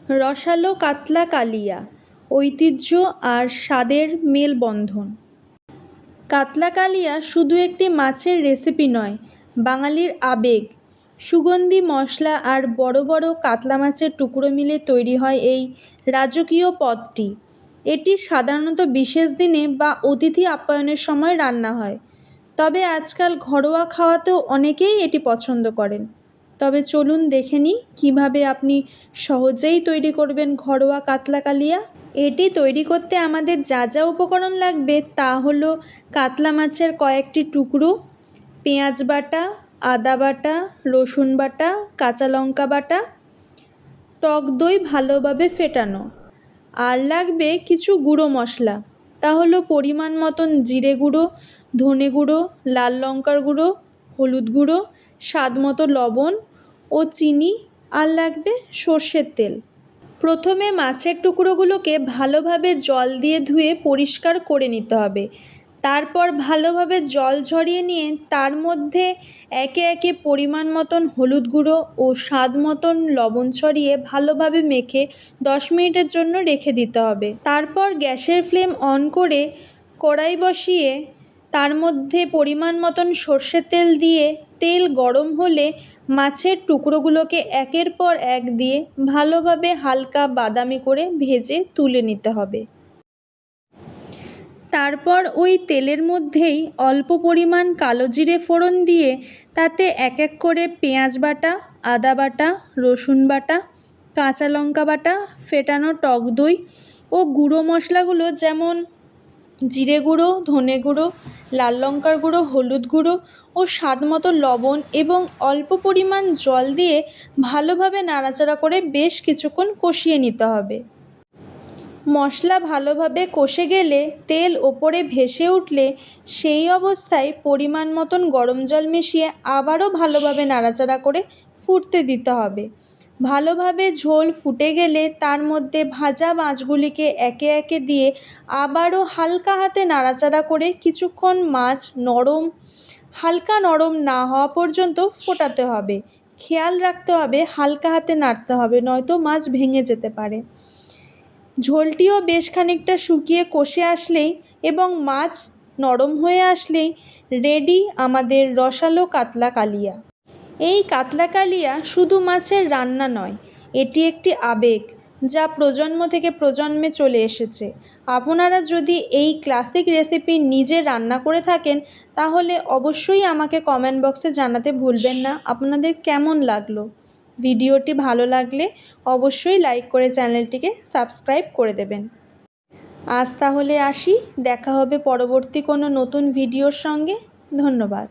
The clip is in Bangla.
রসালো কাতলা কালিয়া, ঐতিহ্য আর স্বাদের মেলবন্ধন। কাতলা কালিয়া শুধু একটি মাছের রেসিপি নয়, বাঙালির আবেগ। সুগন্ধি মশলা আর বড় বড় কাতলা মাছের টুকরো মিলে তৈরি হয় এই রাজকীয় পদটি। এটি সাধারণত বিশেষ দিনে বা অতিথি আপ্যায়নের সময় রান্না হয়, তবে আজকাল ঘরোয়া খাওয়াতেও অনেকেই এটি পছন্দ করেন। তবে চলুন দেখে নিই কীভাবে আপনি সহজেই তৈরি করবেন ঘরোয়া কাতলা কালিয়া। এটি তৈরি করতে আমাদের যা যা উপকরণ লাগবে তা হলো কাতলা মাছের কয়েকটি টুকরো, পেঁয়াজ বাটা, আদা বাটা, রসুন বাটা, কাঁচা লঙ্কা বাটা, টক দই ভালোভাবে ফেটানো। আর লাগবে কিছু গুঁড়ো মশলা, তা হলো পরিমাণ মতন জিরে গুঁড়ো, ধনে গুঁড়ো, লাল লঙ্কার গুঁড়ো, হলুদ গুঁড়ো, স্বাদ মতো লবণ ও চিনি, আর লাগবে সর্ষের তেল। প্রথমে মাছের টুকরোগুলোকে ভালোভাবে জল দিয়ে ধুয়ে পরিষ্কার করে নিতে হবে। তারপর ভালোভাবে জল ঝরিয়ে নিয়ে তার মধ্যে একে একে পরিমাণ মতন হলুদ গুঁড়ো ও স্বাদ মতন লবণ ছড়িয়ে ভালোভাবে মেখে 10 মিনিটের জন্য রেখে দিতে হবে। তারপর গ্যাসের ফ্লেম অন করে কড়াই বসিয়ে তার মধ্যে পরিমাণ মতন সর্ষের তেল দিয়ে তেল গরম হলে মাছের টুকরোগুলোকে একের পর এক দিয়ে ভালোভাবে হালকা বাদামি করে ভেজে তুলে নিতে হবে। তারপর ওই তেলের মধ্যেই অল্প পরিমাণ কালো জিরে ফোড়ন দিয়ে তাতে এক এক করে পেঁয়াজ বাটা, আদা বাটা, রসুন বাটা, কাঁচা লঙ্কা বাটা, ফেটানো টক দই ও গুঁড়ো মশলাগুলো যেমন জিরে গুঁড়ো, ধনে গুঁড়ো, লাল লঙ্কার গুঁড়ো, হলুদ গুঁড়ো ও স্বাদ মতো লবণ এবং অল্প পরিমাণ জল দিয়ে ভালোভাবে নাড়াচাড়া করে বেশ কিছুক্ষণ কষিয়ে নিতে হবে। মশলা ভালোভাবে কষে গেলে তেল ওপরে ভেসে উঠলে সেই অবস্থায় পরিমাণ মতন গরম জল মিশিয়ে আবারও ভালোভাবে নাড়াচাড়া করে ফুটতে দিতে হবে। ভালোভাবে ঝোল ফুটে গেলে তার মধ্যে ভাজা মাছগুলিকে একে একে দিয়ে আবারও হালকা হাতে নাড়াচাড়া করে কিছুক্ষণ মাছ হালকা নরম না হওয়া পর্যন্ত ফোটাতে হবে। খেয়াল রাখতে হবে হালকা হাতে নাড়তে হবে, নয়তো মাছ ভেঙে যেতে পারে। ঝোলটিও বেশ খানিকটা শুকিয়ে কষে আসলেই এবং মাছ নরম হয়ে আসলেই রেডি আমাদের রসালো কাতলা কালিয়া। এই কাতলা কালিয়া শুধু মাছের রান্না নয়, এটি একটি আবেগ যা প্রজন্ম থেকে প্রজন্মে চলে এসেছে। আপনারা যদি এই ক্লাসিক রেসিপি নিজে রান্না করে থাকেন তাহলে অবশ্যই আমাকে কমেন্ট বক্সে জানাতে ভুলবেন না আপনাদের কেমন লাগলো। ভিডিওটি ভালো লাগলে অবশ্যই লাইক করে চ্যানেলটিকে সাবস্ক্রাইব করে দেবেন। আজ তাহলে আসি, দেখা হবে পরবর্তী কোনো নতুন ভিডিওর সঙ্গে। ধন্যবাদ।